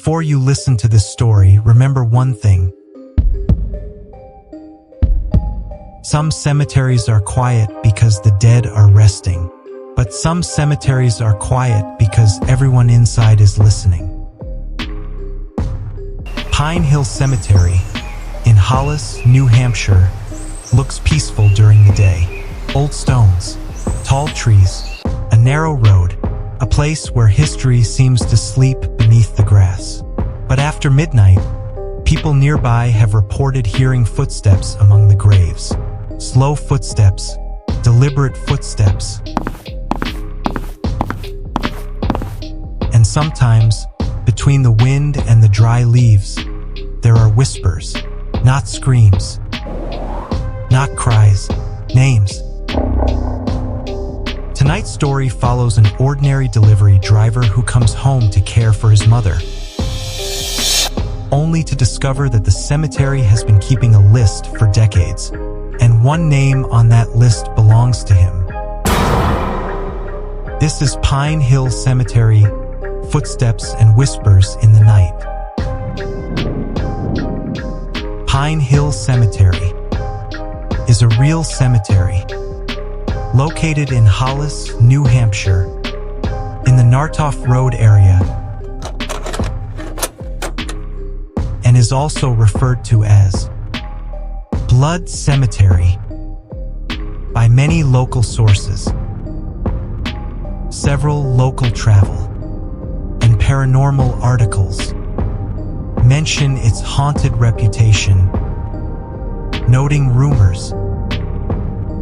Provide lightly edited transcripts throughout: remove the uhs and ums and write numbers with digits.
Before you listen to this story, remember one thing. Some cemeteries are quiet because the dead are resting, but some cemeteries are quiet because everyone inside is listening. Pine Hill Cemetery in Hollis, New Hampshire, looks peaceful during the day. Old stones, tall trees, a narrow road, a place where history seems to sleep beneath the grass. But after midnight, people nearby have reported hearing footsteps among the graves. Slow footsteps, deliberate footsteps. And sometimes, between the wind and the dry leaves, there are whispers, not screams, not cries, names. Tonight's story follows an ordinary delivery driver who comes home to care for his mother, only to discover that the cemetery has been keeping a list for decades, and one name on that list belongs to him. This is Pine Hill Cemetery, Footsteps and Whispers in the Night. Pine Hill Cemetery is a real cemetery located in Hollis, New Hampshire, in the Nartoff Road area, and is also referred to as Blood Cemetery by many local sources. Several local travel and paranormal articles mention its haunted reputation, noting rumors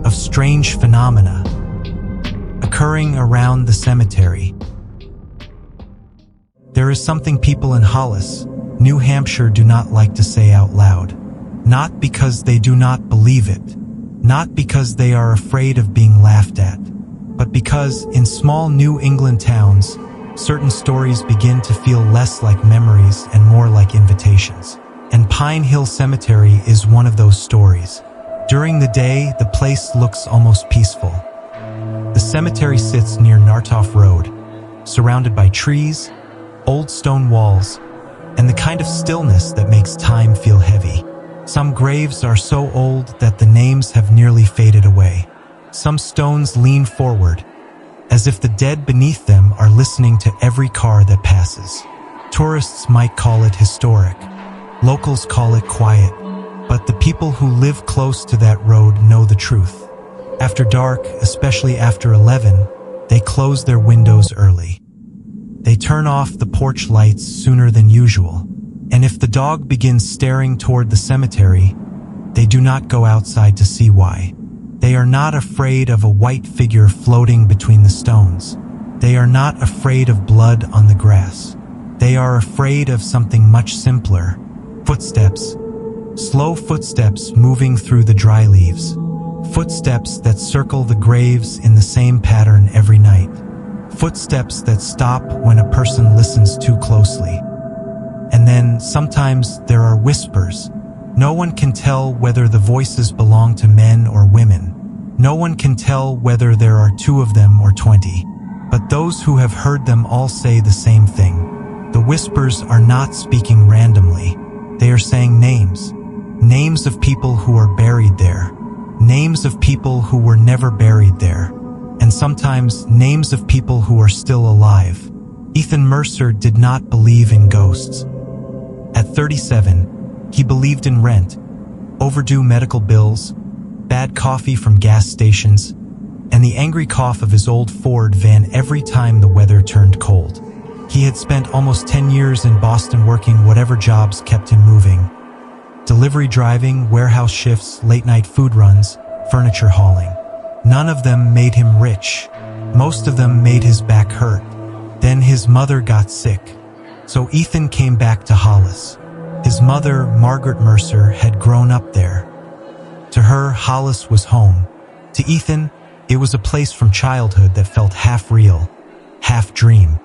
of strange phenomena occurring around the cemetery. There is something people in Hollis, New Hampshire do not like to say out loud. Not because they do not believe it, not because they are afraid of being laughed at, but because in small New England towns, certain stories begin to feel less like memories and more like invitations. And Pine Hill Cemetery is one of those stories. During the day, the place looks almost peaceful. The cemetery sits near Nartoff Road, surrounded by trees, old stone walls, and the kind of stillness that makes time feel heavy. Some graves are so old that the names have nearly faded away. Some stones lean forward, as if the dead beneath them are listening to every car that passes. Tourists might call it historic. Locals call it quiet. But the people who live close to that road know the truth. After dark, especially after 11, they close their windows early. They turn off the porch lights sooner than usual. And if the dog begins staring toward the cemetery, they do not go outside to see why. They are not afraid of a white figure floating between the stones. They are not afraid of blood on the grass. They are afraid of something much simpler. Footsteps. Slow footsteps moving through the dry leaves. Footsteps that circle the graves in the same pattern every night. Footsteps that stop when a person listens too closely. And then, sometimes, there are whispers. No one can tell whether the voices belong to men or women. No one can tell whether there are 2 of them or 20. But those who have heard them all say the same thing. The whispers are not speaking randomly. They are saying names. Names of people who are buried there. Names of people who were never buried there. And sometimes names of people who are still alive. Ethan Mercer did not believe in ghosts. At 37, he believed in rent, overdue medical bills, bad coffee from gas stations, and the angry cough of his old Ford van every time the weather turned cold. He had spent almost 10 years in Boston working whatever jobs kept him moving. Delivery driving, warehouse shifts, late-night food runs, furniture hauling. None of them made him rich. Most of them made his back hurt. Then his mother got sick. So Ethan came back to Hollis. His mother, Margaret Mercer, had grown up there. To her, Hollis was home. To Ethan, it was a place from childhood that felt half real, half dream.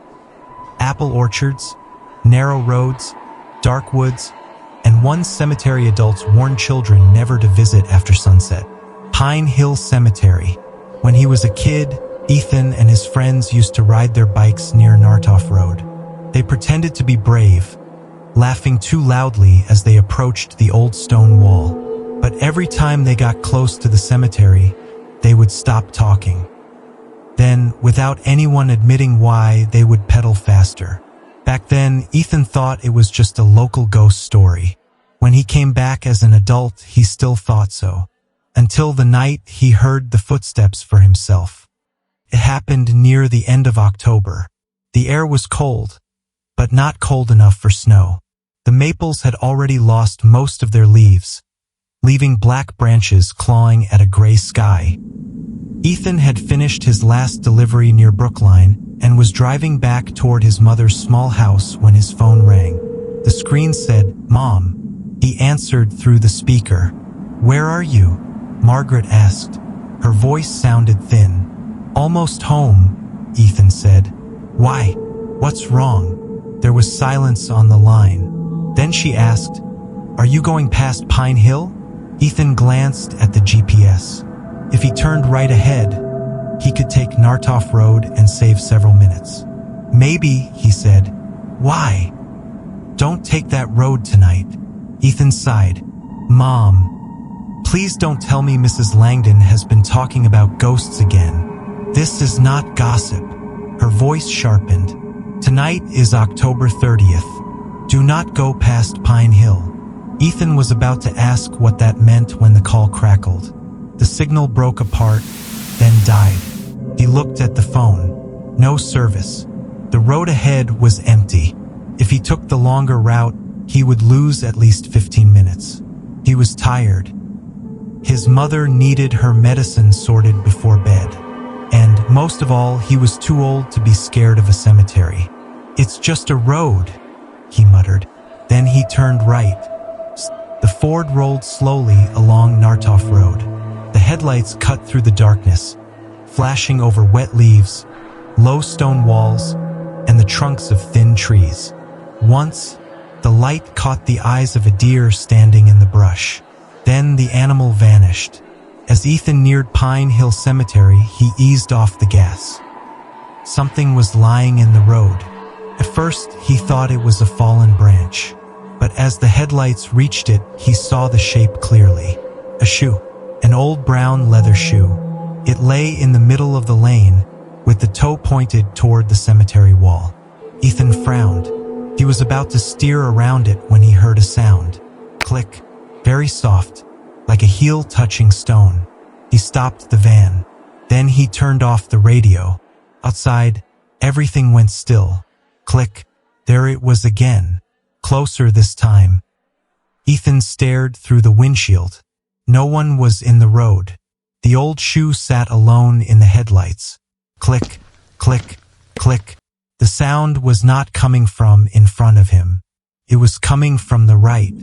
Apple orchards, narrow roads, dark woods, and one cemetery adults warned children never to visit after sunset. Pine Hill Cemetery. When he was a kid, Ethan and his friends used to ride their bikes near Nartoff Road. They pretended to be brave, laughing too loudly as they approached the old stone wall. But every time they got close to the cemetery, they would stop talking. Then, without anyone admitting why, they would pedal faster. Back then, Ethan thought it was just a local ghost story. When he came back as an adult, he still thought so. Until the night he heard the footsteps for himself. It happened near the end of October. The air was cold, but not cold enough for snow. The maples had already lost most of their leaves, leaving black branches clawing at a gray sky. Ethan had finished his last delivery near Brookline and was driving back toward his mother's small house when his phone rang. The screen said, "Mom." He answered through the speaker. "Where are you?" Margaret asked. Her voice sounded thin. "Almost home," Ethan said. "Why? What's wrong?" There was silence on the line. Then she asked, "Are you going past Pine Hill?" Ethan glanced at the GPS. If he turned right ahead, he could take Nartoff Road and save several minutes. "Maybe," he said. "Why?" "Don't take that road tonight." Ethan sighed. "Mom, please don't tell me Mrs. Langdon has been talking about ghosts again. This is not gossip." Her voice sharpened. "Tonight is October 30th. Do not go past Pine Hill." Ethan was about to ask what that meant when the call crackled. The signal broke apart, then died. He looked at the phone. No service. The road ahead was empty. If he took the longer route, he would lose at least 15 minutes. He was tired. His mother needed her medicine sorted before bed. And, most of all, he was too old to be scared of a cemetery. "It's just a road," he muttered. Then he turned right. The Ford rolled slowly along Nartoff Road. The headlights cut through the darkness, flashing over wet leaves, low stone walls, and the trunks of thin trees. Once, the light caught the eyes of a deer standing in the brush. Then the animal vanished. As Ethan neared Pine Hill Cemetery, he eased off the gas. Something was lying in the road. At first, he thought it was a fallen branch. But as the headlights reached it, he saw the shape clearly. A shoe. An old brown leather shoe. It lay in the middle of the lane, with the toe pointed toward the cemetery wall. Ethan frowned. He was about to steer around it when he heard a sound. Click. Very soft, like a heel touching stone. He stopped the van. Then he turned off the radio. Outside, everything went still. Click. There it was again. Closer this time. Ethan stared through the windshield. No one was in the road. The old shoe sat alone in the headlights. Click, click, click. The sound was not coming from in front of him. It was coming from the right,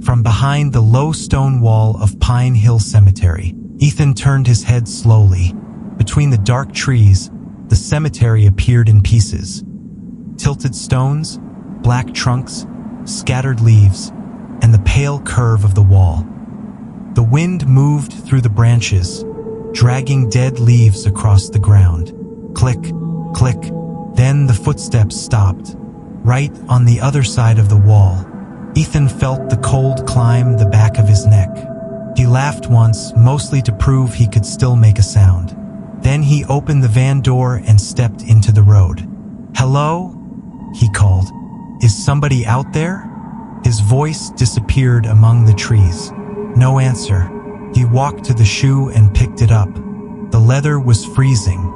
from behind the low stone wall of Pine Hill Cemetery. Ethan turned his head slowly. Between the dark trees, the cemetery appeared in pieces. Tilted stones, black trunks, scattered leaves, and the pale curve of the wall. The wind moved through the branches, dragging dead leaves across the ground. Click, click. Then the footsteps stopped, right on the other side of the wall. Ethan felt the cold climb the back of his neck. He laughed once, mostly to prove he could still make a sound. Then he opened the van door and stepped into the road. "Hello?" he called. "Is somebody out there?" His voice disappeared among the trees. No answer. He walked to the shoe and picked it up. The leather was freezing.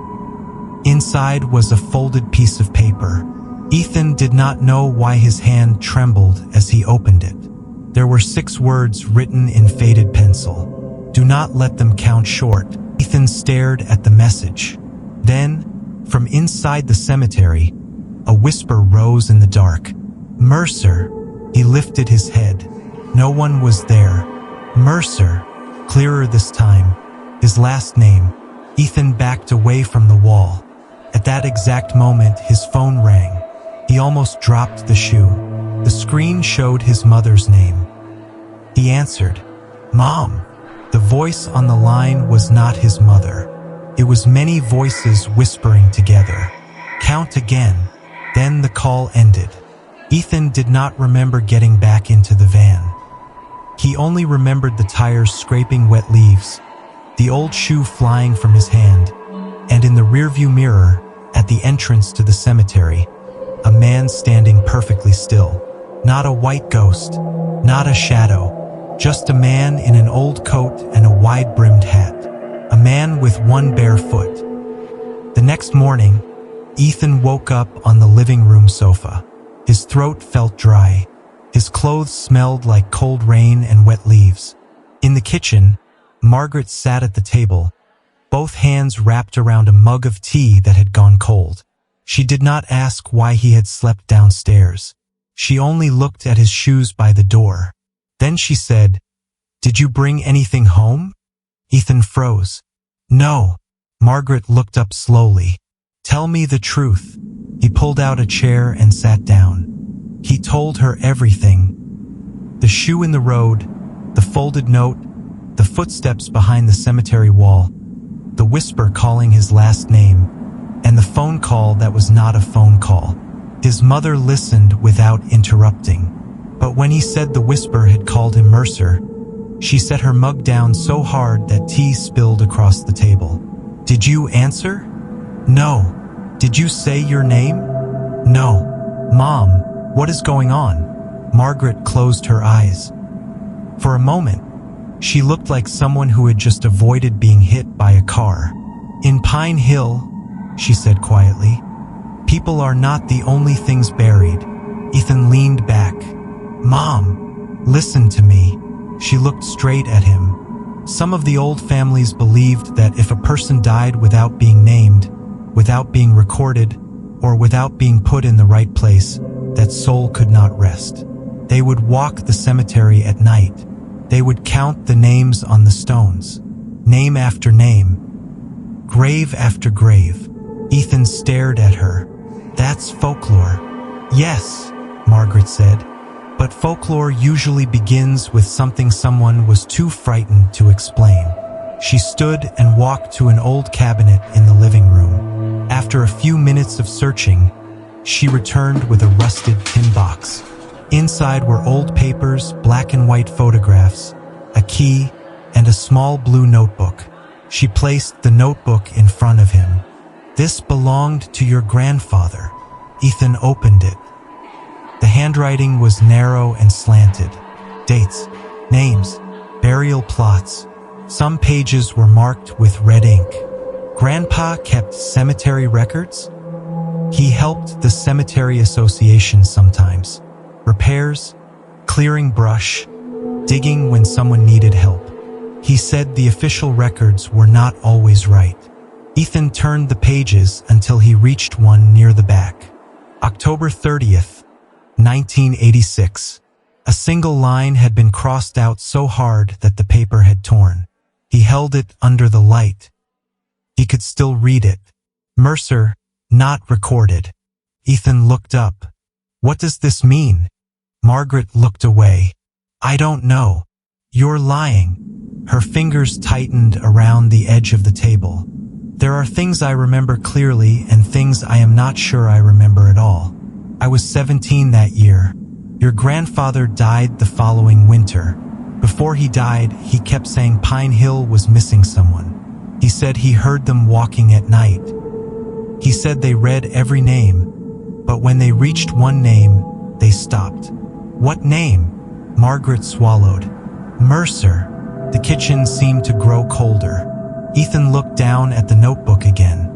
Inside was a folded piece of paper. Ethan did not know why his hand trembled as he opened it. There were 6 words written in faded pencil. "Do not let them count short." Ethan stared at the message. Then, from inside the cemetery, a whisper rose in the dark. "Mercer." He lifted his head. No one was there. Mercer. Clearer this time. His last name. Ethan backed away from the wall. At that exact moment, his phone rang. He almost dropped the shoe. The screen showed his mother's name. He answered. "Mom." The voice on the line was not his mother. It was many voices whispering together. "Count again." Then the call ended. Ethan did not remember getting back into the van. He only remembered the tires scraping wet leaves, the old shoe flying from his hand, and in the rearview mirror, at the entrance to the cemetery, a man standing perfectly still. Not a white ghost, not a shadow, just a man in an old coat and a wide-brimmed hat. A man with one bare foot. The next morning, Ethan woke up on the living room sofa. His throat felt dry. His clothes smelled like cold rain and wet leaves. In the kitchen, Margaret sat at the table, both hands wrapped around a mug of tea that had gone cold. She did not ask why he had slept downstairs. She only looked at his shoes by the door. Then she said, "Did you bring anything home?" Ethan froze. "No." Margaret looked up slowly. "Tell me the truth." He pulled out a chair and sat down. He told her everything. The shoe in the road, the folded note, the footsteps behind the cemetery wall, the whisper calling his last name, and the phone call that was not a phone call. His mother listened without interrupting. But when he said the whisper had called him Mercer, she set her mug down so hard that tea spilled across the table. "Did you answer?" "No." "Did you say your name?" "No." "Mom, what is going on?" Margaret closed her eyes. For a moment, she looked like someone who had just avoided being hit by a car. "In Pine Hill," she said quietly, "people are not the only things buried." Ethan leaned back. "Mom, listen to me." She looked straight at him. Some of the old families believed that if a person died without being named, without being recorded, or without being put in the right place, that soul could not rest. They would walk the cemetery at night. They would count the names on the stones, name after name, grave after grave. Ethan stared at her. "That's folklore." "Yes," Margaret said, "but folklore usually begins with something someone was too frightened to explain." She stood and walked to an old cabinet in the living room. After a few minutes of searching, she returned with a rusted tin box. Inside were old papers, black and white photographs, a key, and a small blue notebook. She placed the notebook in front of him. "This belonged to your grandfather." Ethan opened it. The handwriting was narrow and slanted. Dates, names, burial plots. Some pages were marked with red ink. Grandpa kept cemetery records? He helped the cemetery association sometimes. Repairs, clearing brush, digging when someone needed help. He said the official records were not always right. Ethan turned the pages until he reached one near the back. October 30th, 1986. A single line had been crossed out so hard that the paper had torn. He held it under the light. He could still read it. Mercer, not recorded. Ethan looked up. "What does this mean?" Margaret looked away. "I don't know." "You're lying." Her fingers tightened around the edge of the table. "There are things I remember clearly and things I am not sure I remember at all. I was 17 that year. Your grandfather died the following winter. Before he died, he kept saying Pine Hill was missing someone. He said he heard them walking at night. He said they read every name, but when they reached one name, they stopped." "What name?" Margaret swallowed. "Mercer." The kitchen seemed to grow colder. Ethan looked down at the notebook again.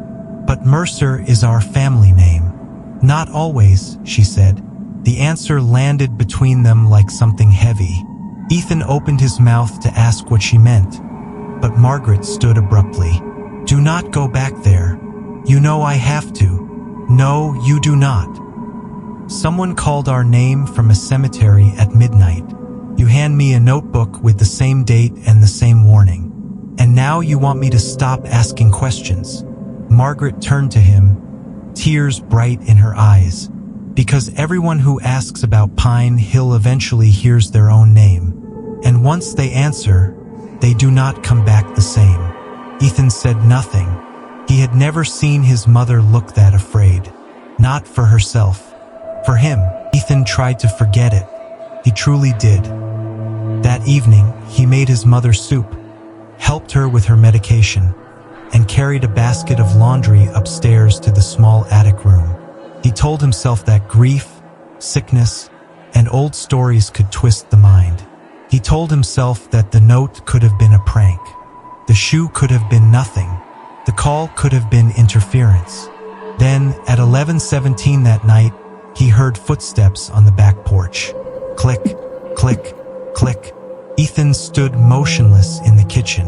"But Mercer is our family name." "Not always," she said. The answer landed between them like something heavy. Ethan opened his mouth to ask what she meant, but Margaret stood abruptly. "Do not go back there. You know I have to." "No, you do not. Someone called our name from a cemetery at midnight. You hand me a notebook with the same date and the same warning. And now you want me to stop asking questions." Margaret turned to him, tears bright in her eyes. "Because everyone who asks about Pine Hill eventually hears their own name. And once they answer, they do not come back the same." Ethan said nothing. He had never seen his mother look that afraid. Not for herself. For him. Ethan tried to forget it. He truly did. That evening, he made his mother soup, helped her with her medication, and carried a basket of laundry upstairs to the small attic room. He told himself that grief, sickness, and old stories could twist the mind. He told himself that the note could have been a prank. The shoe could have been nothing. The call could have been interference. Then, at 11:17 that night, he heard footsteps on the back porch. Click, click, click. Ethan stood motionless in the kitchen.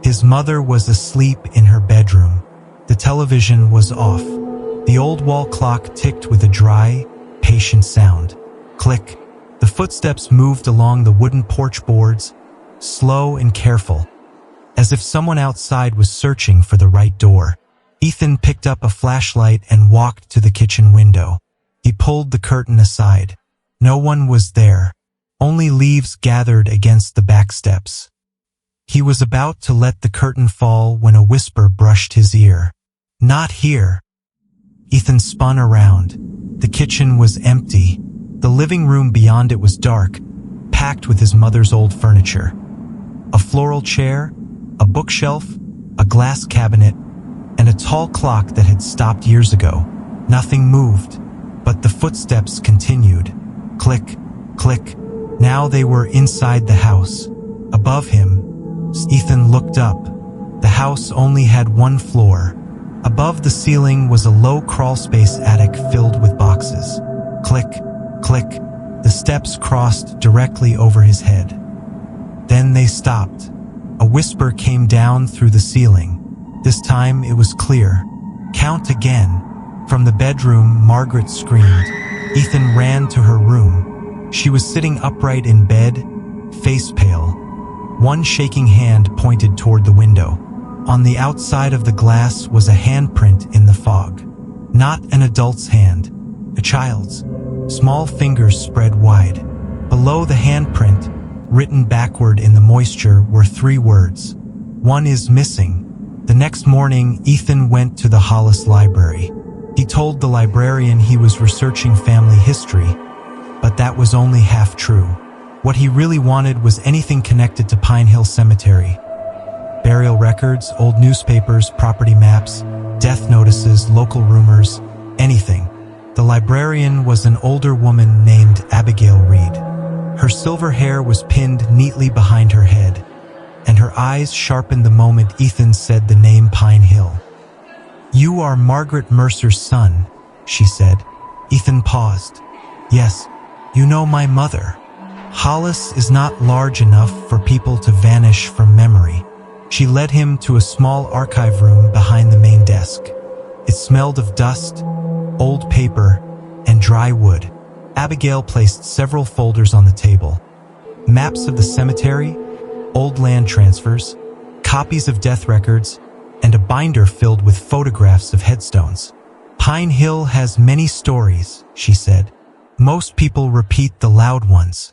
His mother was asleep in her bedroom. The television was off. The old wall clock ticked with a dry, patient sound. Click. The footsteps moved along the wooden porch boards, slow and careful, as if someone outside was searching for the right door. Ethan picked up a flashlight and walked to the kitchen window. He pulled the curtain aside. No one was there. Only leaves gathered against the back steps. He was about to let the curtain fall when a whisper brushed his ear. Not here. Ethan spun around. The kitchen was empty. The living room beyond it was dark, packed with his mother's old furniture. A floral chair, a bookshelf, a glass cabinet, and a tall clock that had stopped years ago. Nothing moved, but the footsteps continued. Click, click. Now they were inside the house. Above him, Ethan looked up. The house only had one floor. Above the ceiling was a low crawlspace attic filled with boxes. Click, click. The steps crossed directly over his head. Then they stopped. A whisper came down through the ceiling. This time it was clear. Count again. From the bedroom, Margaret screamed. Ethan ran to her room. She was sitting upright in bed, face pale. One shaking hand pointed toward the window. On the outside of the glass was a handprint in the fog. Not an adult's hand, a child's. Small fingers spread wide. Below the handprint, written backward in the moisture, were 3 words. One is missing. The next morning, Ethan went to the Hollis library. He told the librarian he was researching family history, but that was only half true. What he really wanted was anything connected to Pine Hill Cemetery. Burial records, old newspapers, property maps, death notices, local rumors, anything. The librarian was an older woman named Abigail Reed. Her silver hair was pinned neatly behind her head, and her eyes sharpened the moment Ethan said the name Pine Hill. "You are Margaret Mercer's son," she said. Ethan paused. "Yes, you know my mother. Hollis is not large enough for people to vanish from memory." She led him to a small archive room behind the main desk. It smelled of dust, old paper, and dry wood. Abigail placed several folders on the table. Maps of the cemetery, old land transfers, copies of death records, and a binder filled with photographs of headstones. "Pine Hill has many stories," she said. "Most people repeat the loud ones.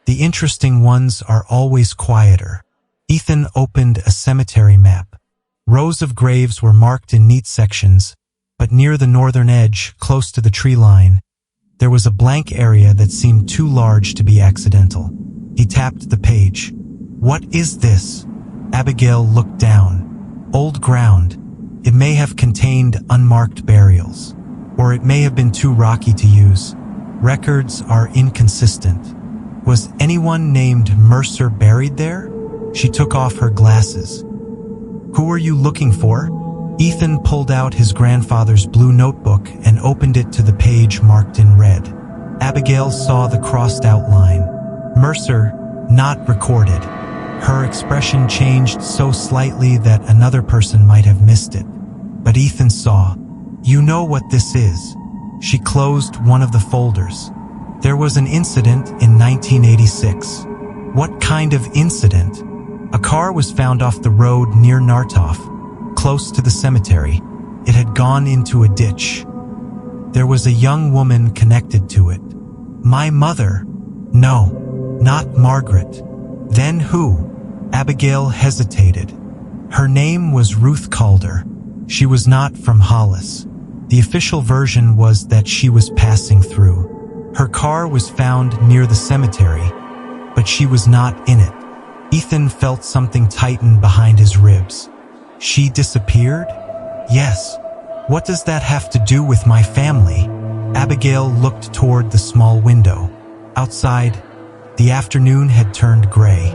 The interesting ones are always quieter." Ethan opened a cemetery map. Rows of graves were marked in neat sections, but near the northern edge, close to the tree line, there was a blank area that seemed too large to be accidental. He tapped the page. "What is this?" Abigail looked down. Old ground. It may have contained unmarked burials, or it may have been too rocky to use. Records are inconsistent. Was anyone named Mercer buried there? She took off her glasses. "Who are you looking for?" Ethan pulled out his grandfather's blue notebook and opened it to the page marked in red. Abigail saw the crossed outline. Mercer, not recorded. Her expression changed so slightly that another person might have missed it. But Ethan saw. "You know what this is." She closed one of the folders. "There was an incident in 1986. "What kind of incident?" "A car was found off the road near Nartoff, close to the cemetery. It had gone into a ditch. There was a young woman connected to it." "My mother?" "No, not Margaret." "Then who?" Abigail hesitated. Her name was Ruth Calder. She was not from Hollis. The official version was that she was passing through. Her car was found near the cemetery, but she was not in it. Ethan felt something tighten behind his ribs. She disappeared? Yes. What does that have to do with my family? Abigail looked toward the small window. Outside, the afternoon had turned gray.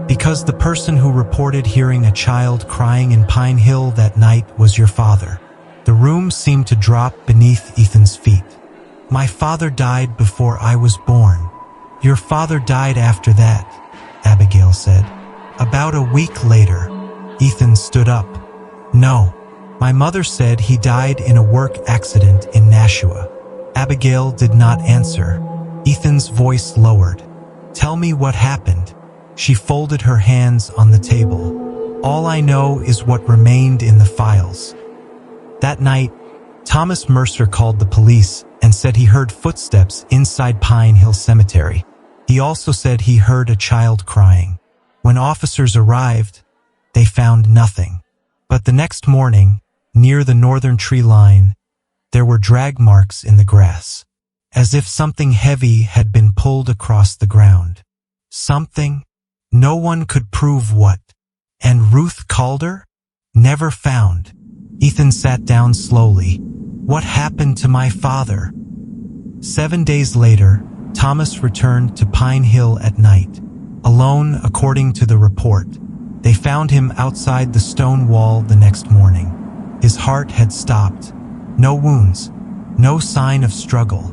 Because the person who reported hearing a child crying in Pine Hill that night was your father. The room seemed to drop beneath Ethan's feet. My father died before I was born. Your father died after that, Abigail said. About a week later, Ethan stood up. No, my mother said he died in a work accident in Nashua. Abigail did not answer. Ethan's voice lowered. Tell me what happened. She folded her hands on the table. All I know is what remained in the files. That night, Thomas Mercer called the police and said he heard footsteps inside Pine Hill Cemetery. He also said he heard a child crying. When officers arrived, they found nothing. But the next morning, near the northern tree line, there were drag marks in the grass, as if something heavy had been pulled across the ground. Something? No one could prove what. And Ruth Calder? Never found. Ethan sat down slowly. What happened to my father? 7 days later, Thomas returned to Pine Hill at night. Alone, according to the report. They found him outside the stone wall the next morning. His heart had stopped. No wounds. No sign of struggle.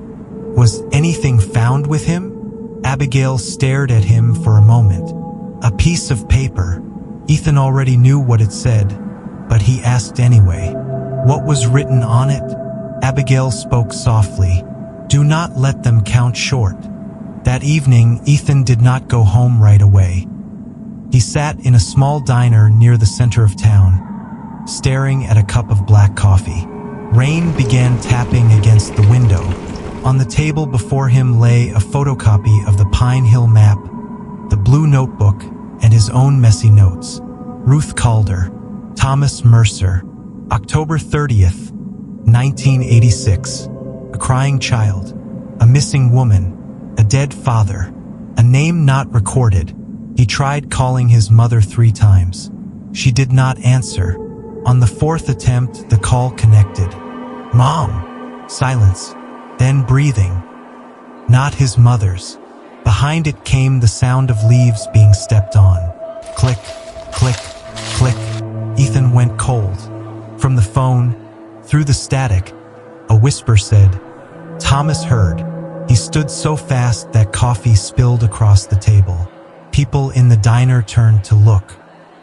Was anything found with him? Abigail stared at him for a moment. A piece of paper. Ethan already knew what it said, but he asked anyway. What was written on it? Abigail spoke softly. Do not let them count short. That evening, Ethan did not go home right away. He sat in a small diner near the center of town, staring at a cup of black coffee. Rain began tapping against the window. On the table before him lay a photocopy of the Pine Hill map, the blue notebook, and his own messy notes. Ruth Calder, Thomas Mercer, October 30th, 1986. A crying child, a missing woman, a dead father, a name not recorded. He tried calling his mother 3 times. She did not answer. On the 4th attempt, the call connected. Mom! Silence. Then breathing. Not his mother's. Behind it came the sound of leaves being stepped on. Click, click, click. Ethan went cold. From the phone, through the static, a whisper said, Thomas heard. He stood so fast that coffee spilled across the table. People in the diner turned to look.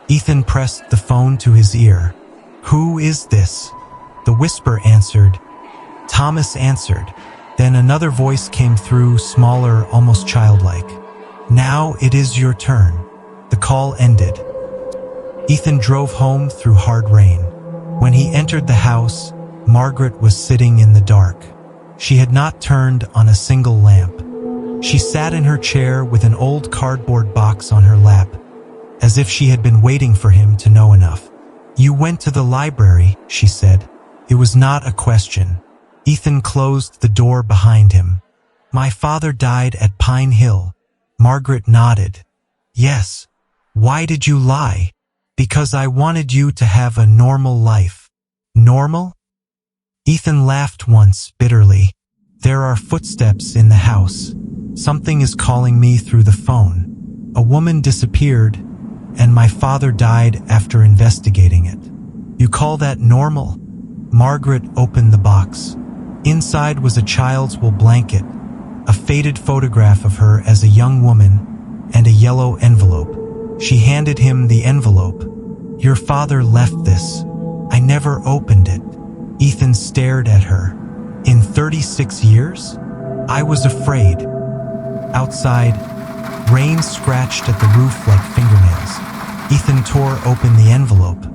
Ethan pressed the phone to his ear. Who is this? The whisper answered. Thomas answered. Then another voice came through, smaller, almost childlike. Now it is your turn. The call ended. Ethan drove home through hard rain. When he entered the house, Margaret was sitting in the dark. She had not turned on a single lamp. She sat in her chair with an old cardboard box on her lap, as if she had been waiting for him to know enough. You went to the library, she said. It was not a question. Ethan closed the door behind him. My father died at Pine Hill. Margaret nodded. Yes. Why did you lie? Because I wanted you to have a normal life. Normal? Ethan laughed once, bitterly. There are footsteps in the house. Something is calling me through the phone. A woman disappeared, and my father died after investigating it. You call that normal? Margaret opened the box. Inside was a child's wool blanket, a faded photograph of her as a young woman, and a yellow envelope. She handed him the envelope. Your father left this. I never opened it. Ethan stared at her. In 36 years? I was afraid. Outside, rain scratched at the roof like fingernails. Ethan tore open the envelope.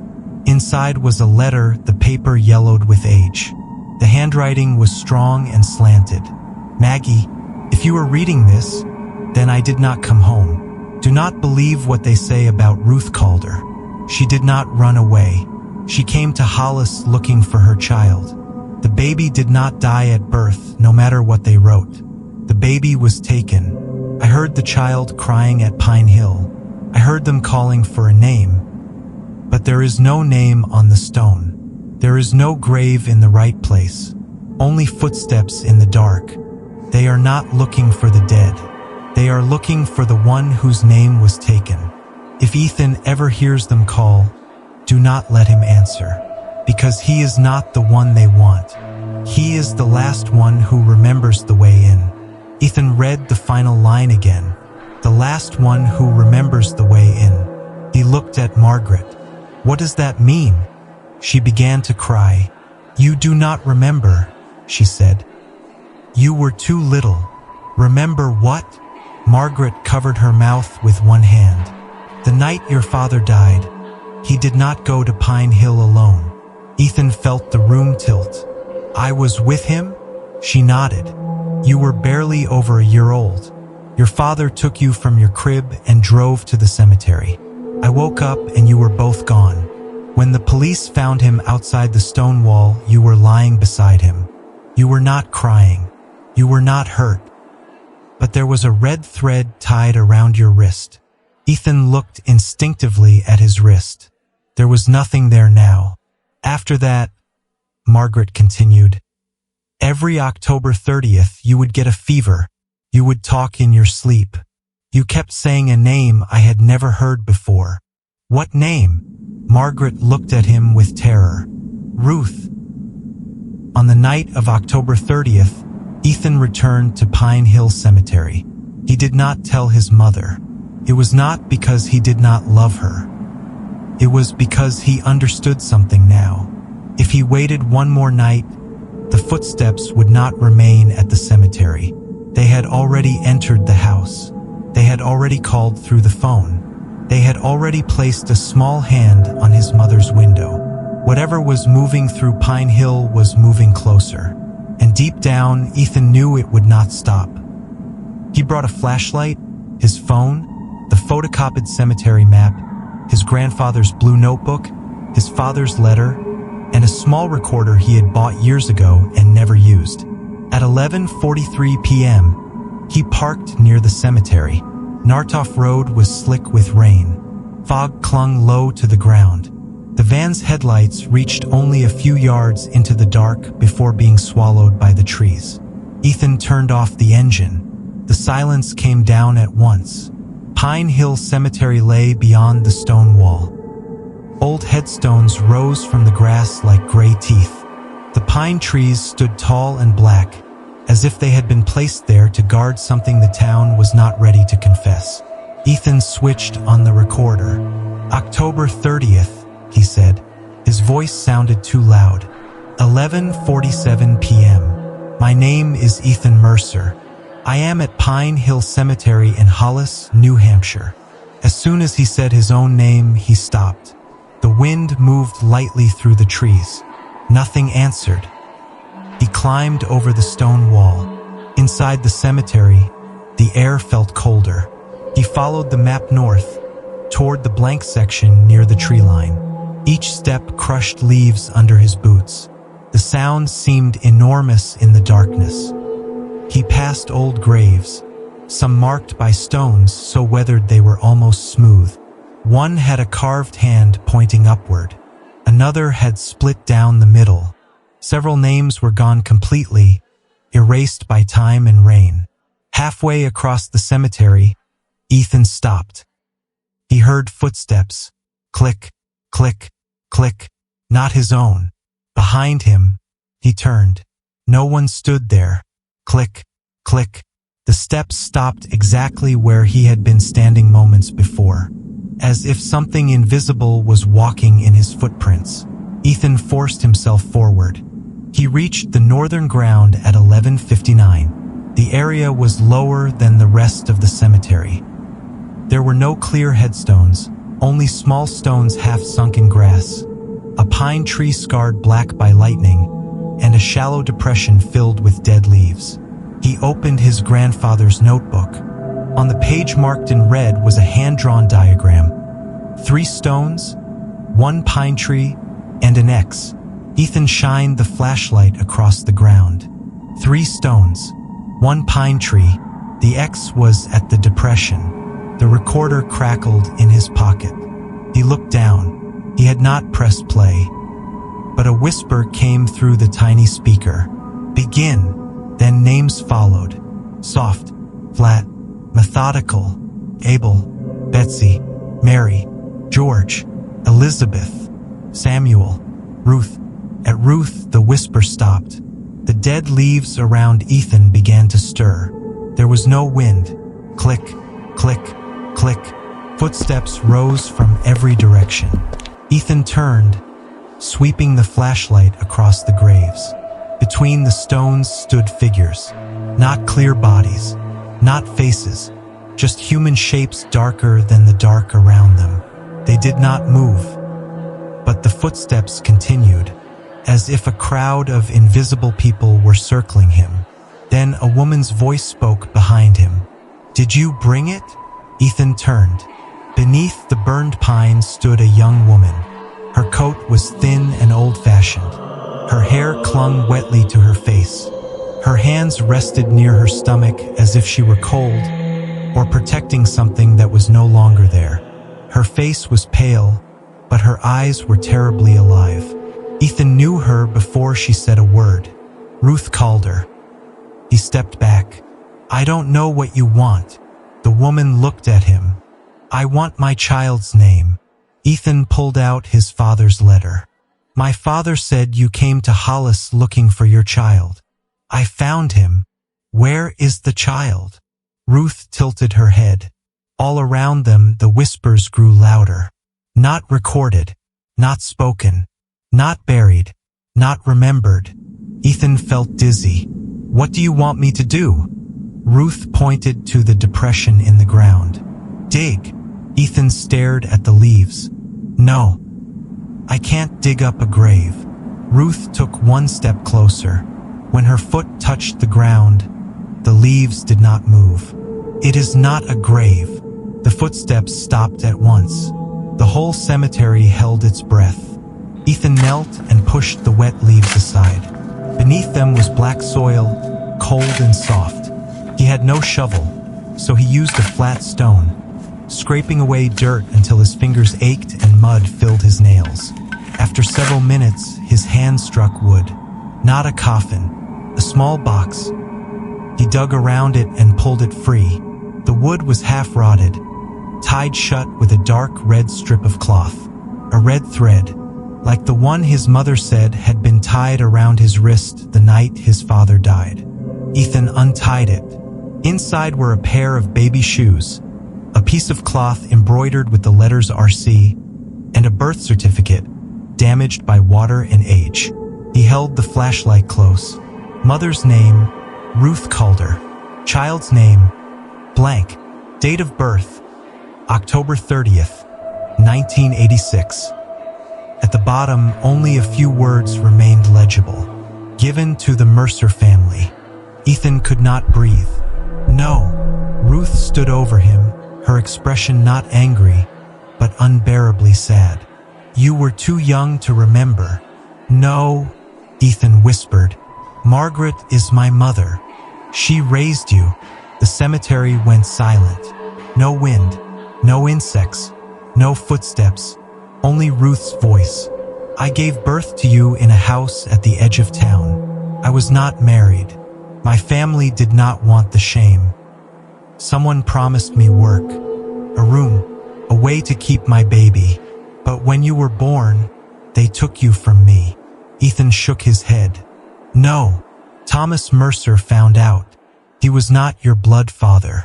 Inside was a letter, the paper yellowed with age. The handwriting was strong and slanted. Maggie, if you are reading this, then I did not come home. Do not believe what they say about Ruth Calder. She did not run away. She came to Hollis looking for her child. The baby did not die at birth, no matter what they wrote. The baby was taken. I heard the child crying at Pine Hill. I heard them calling for a name. But there is no name on the stone. There is no grave in the right place. Only footsteps in the dark. They are not looking for the dead. They are looking for the one whose name was taken. If Ethan ever hears them call, do not let him answer, because he is not the one they want. He is the last one who remembers the way in. Ethan read the final line again. The last one who remembers the way in. He looked at Margaret. What does that mean? She began to cry. You do not remember, she said. You were too little. Remember what? Margaret covered her mouth with one hand. The night your father died, he did not go to Pine Hill alone. Ethan felt the room tilt. I was with him? She nodded. You were barely over a year old. Your father took you from your crib and drove to the cemetery. I woke up and you were both gone. When the police found him outside the stone wall, you were lying beside him. You were not crying. You were not hurt. But there was a red thread tied around your wrist. Ethan looked instinctively at his wrist. There was nothing there now. After that, Margaret continued, every October 30th you would get a fever. You would talk in your sleep. You kept saying a name I had never heard before. What name? Margaret looked at him with terror. Ruth. On the night of October 30th, Ethan returned to Pine Hill Cemetery. He did not tell his mother. It was not because he did not love her. It was because he understood something now. If he waited one more night, the footsteps would not remain at the cemetery. They had already entered the house. They had already called through the phone. They had already placed a small hand on his mother's window. Whatever was moving through Pine Hill was moving closer. And deep down, Ethan knew it would not stop. He brought a flashlight, his phone, the photocopied cemetery map, his grandfather's blue notebook, his father's letter, and a small recorder he had bought years ago and never used. At 11:43 p.m., he parked near the cemetery. Nartoff Road was slick with rain. Fog clung low to the ground. The van's headlights reached only a few yards into the dark before being swallowed by the trees. Ethan turned off the engine. The silence came down at once. Pine Hill Cemetery lay beyond the stone wall. Old headstones rose from the grass like gray teeth. The pine trees stood tall and black, as if they had been placed there to guard something the town was not ready to confess. Ethan switched on the recorder. October 30th, he said. His voice sounded too loud. 11:47 p.m. My name is Ethan Mercer. I am at Pine Hill Cemetery in Hollis, New Hampshire. As soon as he said his own name, he stopped. The wind moved lightly through the trees. Nothing answered. He climbed over the stone wall. Inside the cemetery, the air felt colder. He followed the map north, toward the blank section near the tree line. Each step crushed leaves under his boots. The sound seemed enormous in the darkness. He passed old graves, some marked by stones so weathered they were almost smooth. One had a carved hand pointing upward. Another had split down the middle. Several names were gone completely, erased by time and rain. Halfway across the cemetery, Ethan stopped. He heard footsteps. Click, click, click. Not his own. Behind him, he turned. No one stood there. Click, click. The steps stopped exactly where he had been standing moments before, as if something invisible was walking in his footprints. Ethan forced himself forward. He reached the northern ground at 11:59. The area was lower than the rest of the cemetery. There were no clear headstones, only small stones half sunk in grass, a pine tree scarred black by lightning, and a shallow depression filled with dead leaves. He opened his grandfather's notebook. On the page marked in red was a hand-drawn diagram. 3 stones, 1 pine tree, and an X. Ethan shined the flashlight across the ground. 3 stones. One pine tree. The X was at the depression. The recorder crackled in his pocket. He looked down. He had not pressed play. But a whisper came through the tiny speaker. Begin. Then names followed. Soft, flat, methodical. Abel, Betsy, Mary, George, Elizabeth, Samuel, Ruth. At Ruth, the whisper stopped. The dead leaves around Ethan began to stir. There was no wind. Click, click, click. Footsteps rose from every direction. Ethan turned, sweeping the flashlight across the graves. Between the stones stood figures. Not clear bodies, not faces, just human shapes darker than the dark around them. They did not move, but the footsteps continued, as if a crowd of invisible people were circling him. Then a woman's voice spoke behind him. "Did you bring it?" Ethan turned. Beneath the burned pine stood a young woman. Her coat was thin and old-fashioned. Her hair clung wetly to her face. Her hands rested near her stomach as if she were cold or protecting something that was no longer there. Her face was pale, but her eyes were terribly alive. Ethan knew her before she said a word. Ruth called her. He stepped back. "I don't know what you want." The woman looked at him. "I want my child's name." Ethan pulled out his father's letter. "My father said you came to Hollis looking for your child. I found him. Where is the child?" Ruth tilted her head. All around them, the whispers grew louder. Not recorded, not spoken, not buried, not remembered. Ethan felt dizzy. "What do you want me to do?" Ruth pointed to the depression in the ground. "Dig." Ethan stared at the leaves. "No, I can't dig up a grave." Ruth took one step closer. When her foot touched the ground, the leaves did not move. "It is not a grave." The footsteps stopped at once. The whole cemetery held its breath. Ethan knelt and pushed the wet leaves aside. Beneath them was black soil, cold and soft. He had no shovel, so he used a flat stone, scraping away dirt until his fingers ached and mud filled his nails. After several minutes, his hand struck wood. Not a coffin, a small box. He dug around it and pulled it free. The wood was half rotted, tied shut with a dark red strip of cloth. A red thread, like the one his mother said had been tied around his wrist the night his father died. Ethan untied it. Inside were a pair of baby shoes, a piece of cloth embroidered with the letters RC, and a birth certificate, damaged by water and age. He held the flashlight close. Mother's name, Ruth Calder. Child's name, blank. Date of birth, October 30th, 1986. At the bottom, only a few words remained legible. Given to the Mercer family. Ethan could not breathe. "No." Ruth stood over him, her expression not angry, but unbearably sad. "You were too young to remember." "No," Ethan whispered. "Margaret is my mother. She raised you." The cemetery went silent. No wind, no insects, no footsteps, only Ruth's voice. "I gave birth to you in a house at the edge of town. I was not married. My family did not want the shame. Someone promised me work, a room, a way to keep my baby. But when you were born, they took you from me." Ethan shook his head. "No, Thomas Mercer found out. He was not your blood father,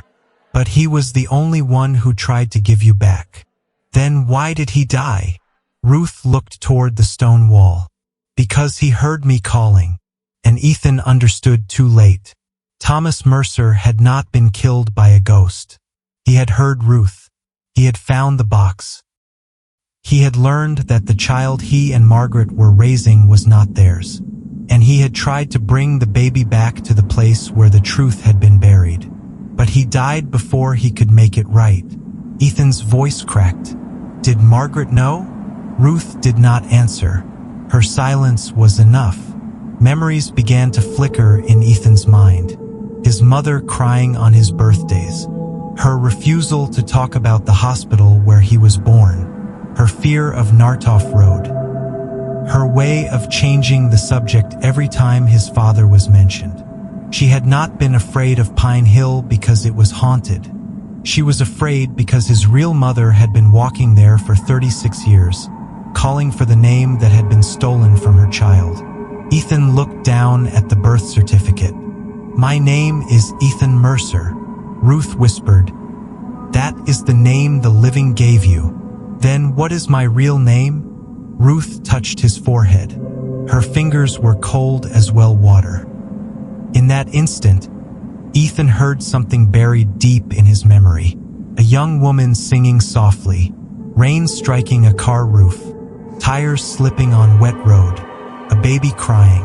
but he was the only one who tried to give you back." "Then why did he die?" Ruth looked toward the stone wall. "Because he heard me calling." And Ethan understood too late. Thomas Mercer had not been killed by a ghost. He had heard Ruth. He had found the box. He had learned that the child he and Margaret were raising was not theirs. And he had tried to bring the baby back to the place where the truth had been buried. But he died before he could make it right. Ethan's voice cracked. Did Margaret know? Ruth did not answer. Her silence was enough. Memories began to flicker in Ethan's mind. his mother crying on his birthdays, her refusal to talk about the hospital where he was born, her fear of Nartoff Road, her way of changing the subject every time his father was mentioned. She had not been afraid of Pine Hill because it was haunted. She was afraid because his real mother had been walking there for 36 years, calling for the name that had been stolen from her child. Ethan looked down at the birth certificate. "My name is Ethan Mercer," Ruth whispered. "That is the name the living gave you. Then what is my real name?" Ruth touched his forehead. Her fingers were cold as well water. In that instant, Ethan heard something buried deep in his memory. A young woman singing softly, rain striking a car roof, tires slipping on wet road, a baby crying,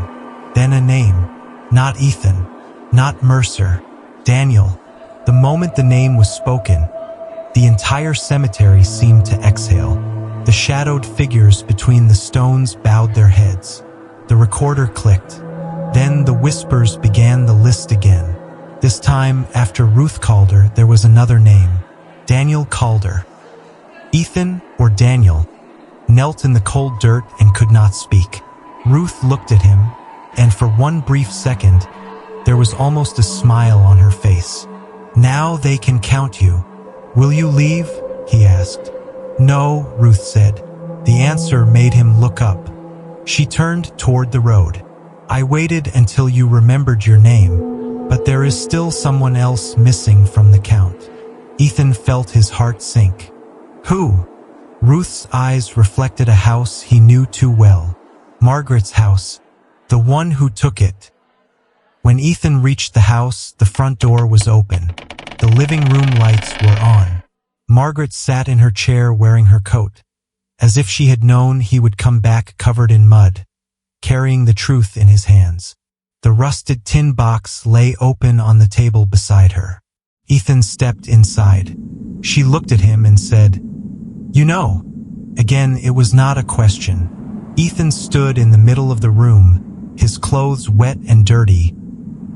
then a name. Not Ethan, not Mercer, Daniel. The moment the name was spoken, the entire cemetery seemed to exhale. The shadowed figures between the stones bowed their heads. The recorder clicked. Then the whispers began the list again. This time, after Ruth Calder, there was another name, Daniel Calder. Ethan, or Daniel, knelt in the cold dirt and could not speak. Ruth looked at him, and for one brief second, there was almost a smile on her face. "Now they can count you. Will you leave?" he asked. "No," Ruth said. The answer made him look up. She turned toward the road. "I waited until you remembered your name, but there is still someone else missing from the count." Ethan felt his heart sink. "Who?" Ruth's eyes reflected a house he knew too well. Margaret's house, the one who took it. When Ethan reached the house, the front door was open. The living room lights were on. Margaret sat in her chair wearing her coat, as if she had known he would come back covered in mud, carrying the truth in his hands. The rusted tin box lay open on the table beside her. Ethan stepped inside. She looked at him and said, "You know." Again, it was not a question. Ethan stood in the middle of the room, his clothes wet and dirty,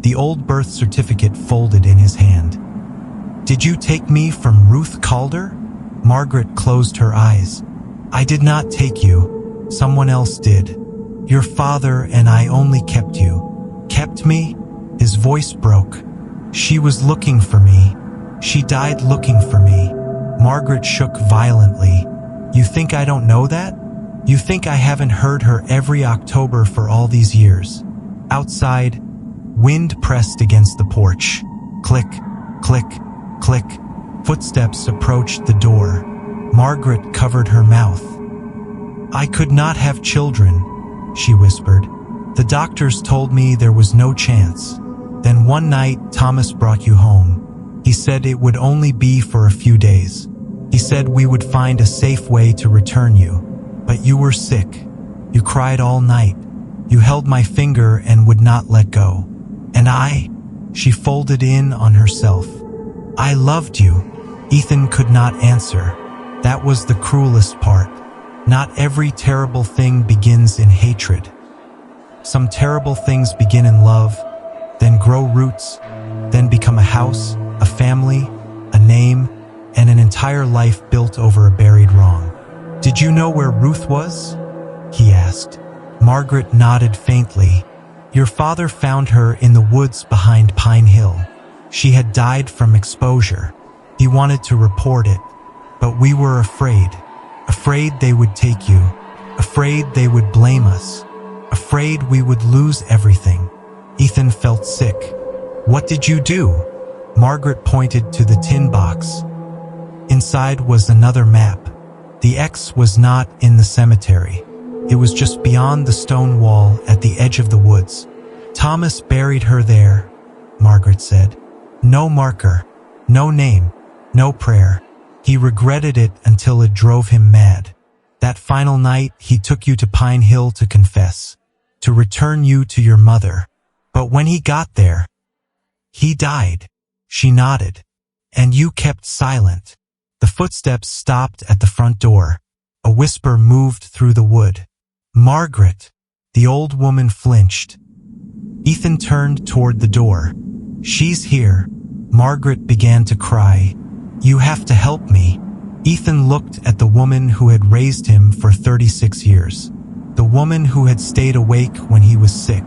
the old birth certificate folded in his hand. "Did you take me from Ruth Calder?" Margaret closed her eyes. "I did not take you. Someone else did. Your father and I only kept you." "Kept me?" His voice broke. "She was looking for me. She died looking for me." Margaret shook violently. "You think I don't know that? You think I haven't heard her every October for all these years?" Outside, wind pressed against the porch. Click, click, click. Footsteps approached the door. Margaret covered her mouth. "I could not have children," she whispered. "The doctors told me there was no chance. Then one night, Thomas brought you home. He said it would only be for a few days. He said we would find a safe way to return you. But you were sick. You cried all night. You held my finger and would not let go. And she folded in on herself. I loved you." Ethan could not answer. That was the cruelest part. Not every terrible thing begins in hatred. Some terrible things begin in love, then grow roots, then become a house, a family, a name, and an entire life built over a buried wrong. "Did you know where Ruth was?" he asked. Margaret nodded faintly. "Your father found her in the woods behind Pine Hill. She had died from exposure. He wanted to report it, but we were afraid. Afraid they would take you. Afraid they would blame us. Afraid we would lose everything." Ethan felt sick. "What did you do?" Margaret pointed to the tin box. Inside was another map. The X was not in the cemetery. It was just beyond the stone wall at the edge of the woods. "Thomas buried her there," Margaret said. "No marker, no name, no prayer. He regretted it until it drove him mad. That final night, he took you to Pine Hill to confess, to return you to your mother. But when he got there, he died." She nodded. "And you kept silent." The footsteps stopped at the front door. A whisper moved through the wood. "Margaret." The old woman flinched. Ethan turned toward the door. She's here. Margaret began to cry. You have to help me. Ethan looked at the woman who had raised him for 36 years. The woman who had stayed awake when he was sick.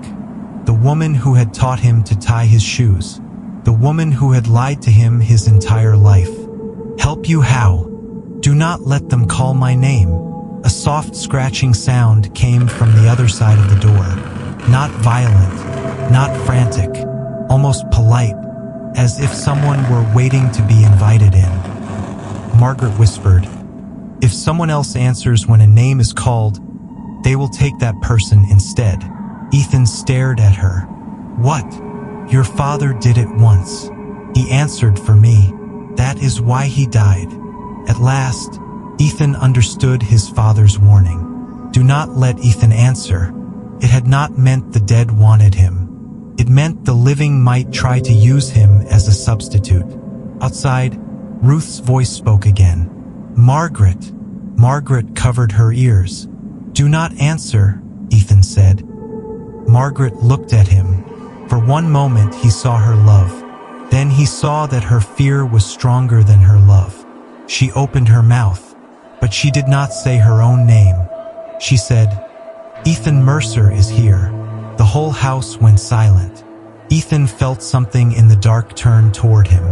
The woman who had taught him to tie his shoes. The woman who had lied to him his entire life. Help you how? Do not let them call my name. A soft scratching sound came from the other side of the door. Not violent, not frantic, almost polite, as if someone were waiting to be invited in. Margaret whispered, "If someone else answers when a name is called, they will take that person instead." Ethan stared at her. "What? Your father did it once. He answered for me. That is why he died." At last, Ethan understood his father's warning. Do not let Ethan answer. It had not meant the dead wanted him. It meant the living might try to use him as a substitute. Outside, Ruth's voice spoke again. "Margaret." Margaret covered her ears. "Do not answer," Ethan said. Margaret looked at him. For one moment he saw her love. Then he saw that her fear was stronger than her love. She opened her mouth, but she did not say her own name. She said, "Ethan Mercer is here." The whole house went silent. Ethan felt something in the dark turn toward him.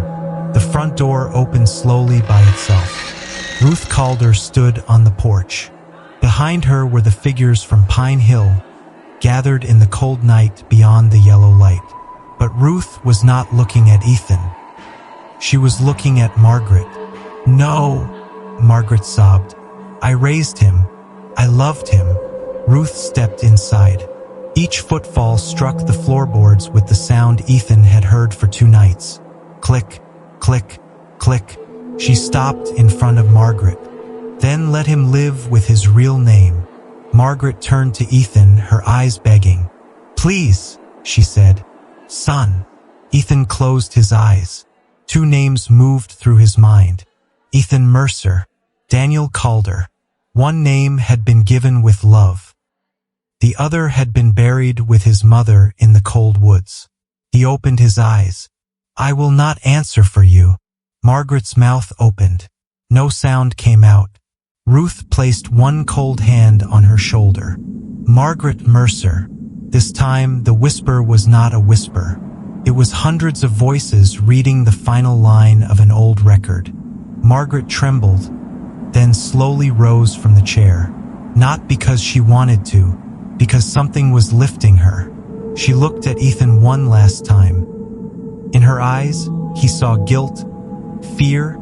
The front door opened slowly by itself. Ruth Calder stood on the porch. Behind her were the figures from Pine Hill, gathered in the cold night beyond the yellow light. But Ruth was not looking at Ethan. She was looking at Margaret. "No," Margaret sobbed. "I raised him. I loved him." Ruth stepped inside. Each footfall struck the floorboards with the sound Ethan had heard for 2 nights. Click, click, click. She stopped in front of Margaret. Then let him live with his real name. Margaret turned to Ethan, her eyes begging. "Please," she said. "Son." Ethan closed his eyes. 2 names moved through his mind. Ethan Mercer, Daniel Calder. One name had been given with love. The other had been buried with his mother in the cold woods. He opened his eyes. "I will not answer for you." Margaret's mouth opened. No sound came out. Ruth placed one cold hand on her shoulder. "Margaret Mercer." This time the whisper was not a whisper. It was hundreds of voices reading the final line of an old record. Margaret trembled, then slowly rose from the chair. Not because she wanted to, because something was lifting her. She looked at Ethan one last time. In her eyes, he saw guilt, fear,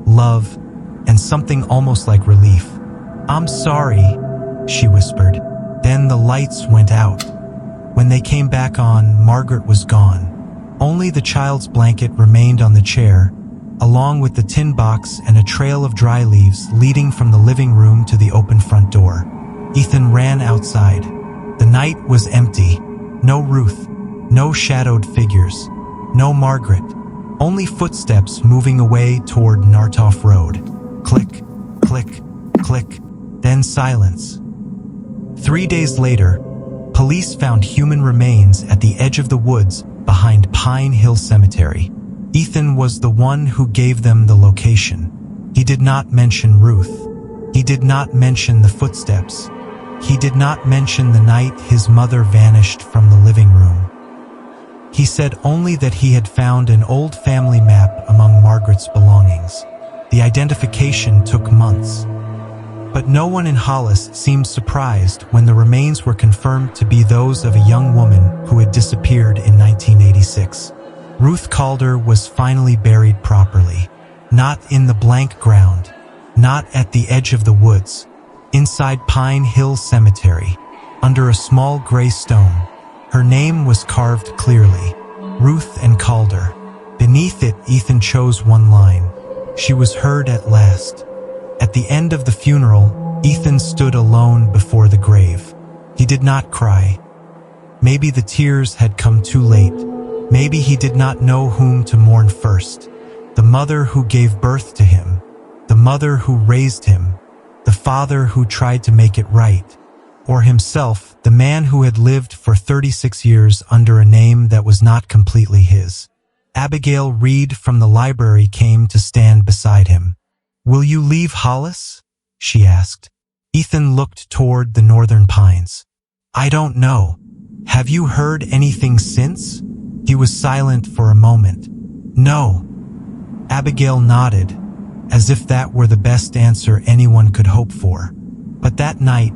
love, and something almost like relief. "I'm sorry," she whispered. Then the lights went out. When they came back on, Margaret was gone. Only the child's blanket remained on the chair, along with the tin box and a trail of dry leaves leading from the living room to the open front door. Ethan ran outside. The night was empty. No Ruth, no shadowed figures, no Margaret. Only footsteps moving away toward Nartoff Road. Click, click, click, then silence. 3 days later, police found human remains at the edge of the woods behind Pine Hill Cemetery. Ethan was the one who gave them the location. He did not mention Ruth. He did not mention the footsteps. He did not mention the night his mother vanished from the living room. He said only that he had found an old family map among Margaret's belongings. The identification took months. But no one in Hollis seemed surprised when the remains were confirmed to be those of a young woman who had disappeared in 1986. Ruth Calder was finally buried properly. Not in the blank ground. Not at the edge of the woods. Inside Pine Hill Cemetery, under a small gray stone. Her name was carved clearly. Ruth and Calder. Beneath it, Ethan chose one line. She was heard at last. At the end of the funeral, Ethan stood alone before the grave. He did not cry. Maybe the tears had come too late. Maybe he did not know whom to mourn first. The mother who gave birth to him. The mother who raised him. The father who tried to make it right. Or himself, the man who had lived for 36 years under a name that was not completely his. Abigail Reed from the library came to stand beside him. "Will you leave Hollis?" she asked. Ethan looked toward the northern pines. "I don't know. Have you heard anything since?" He was silent for a moment. "No." Abigail nodded, as if that were the best answer anyone could hope for. But that night,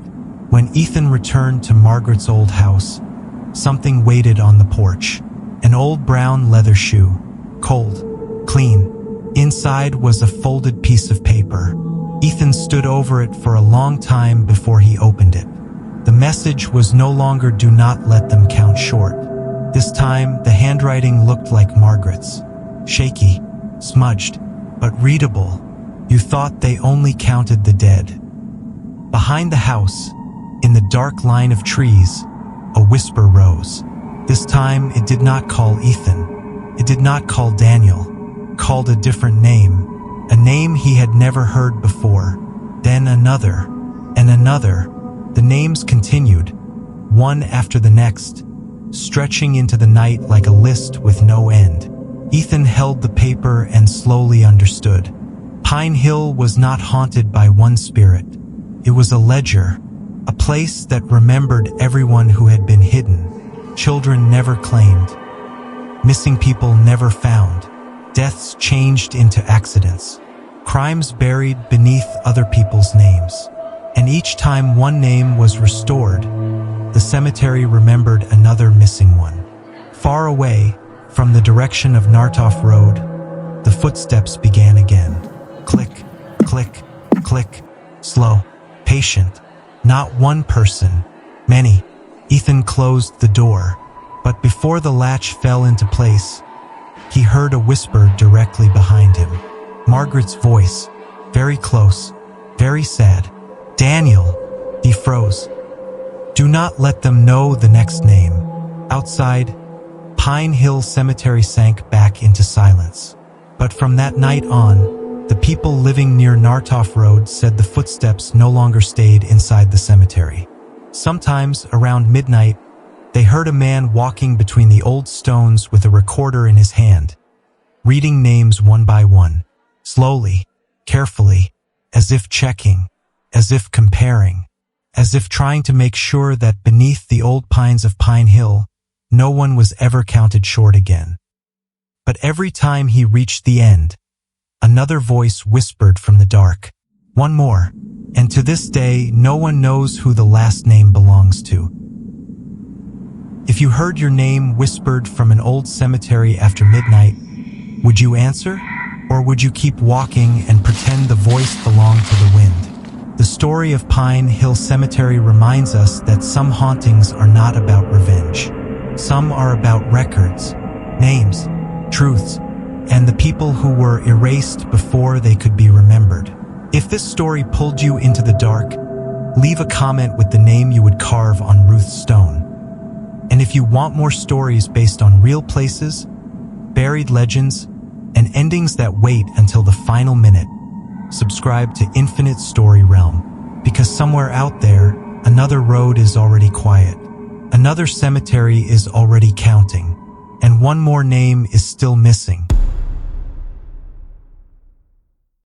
when Ethan returned to Margaret's old house, something waited on the porch. An old brown leather shoe, cold, clean. Inside was a folded piece of paper. Ethan stood over it for a long time before he opened it. The message was no longer "Do not let them count short." This time, the handwriting looked like Margaret's. Shaky, smudged, but readable. "You thought they only counted the dead." Behind the house, in the dark line of trees, a whisper rose. This time, it did not call Ethan. It did not call Daniel. It called a different name. A name he had never heard before. Then another, and another. The names continued, one after the next, stretching into the night like a list with no end. Ethan held the paper and slowly understood. Pine Hill was not haunted by one spirit. It was a ledger, a place that remembered everyone who had been hidden. Children never claimed. Missing people never found. Deaths changed into accidents. Crimes buried beneath other people's names. And each time one name was restored, the cemetery remembered another missing one. Far away, from the direction of Nartoff Road, the footsteps began again. Click, click, click. Slow, patient. Not one person, many. Ethan closed the door, but before the latch fell into place, he heard a whisper directly behind him. Margaret's voice, very close, very sad. "Daniel." He froze. "Do not let them know the next name." Outside, Pine Hill Cemetery sank back into silence. But from that night on, the people living near Nartoff Road said the footsteps no longer stayed inside the cemetery. Sometimes, around midnight, they heard a man walking between the old stones with a recorder in his hand, reading names one by one, slowly, carefully, as if checking, as if comparing, as if trying to make sure that beneath the old pines of Pine Hill, no one was ever counted short again. But every time he reached the end, another voice whispered from the dark, "One more," and to this day, no one knows who the last name belongs to. If you heard your name whispered from an old cemetery after midnight, would you answer? Or would you keep walking and pretend the voice belonged to the wind? The story of Pine Hill Cemetery reminds us that some hauntings are not about revenge. Some are about records, names, truths, and the people who were erased before they could be remembered. If this story pulled you into the dark, leave a comment with the name you would carve on Ruth's stone. And if you want more stories based on real places, buried legends, and endings that wait until the final minute, subscribe to Infinite Story Realm, because somewhere out there, another road is already quiet, another cemetery is already counting, and one more name is still missing.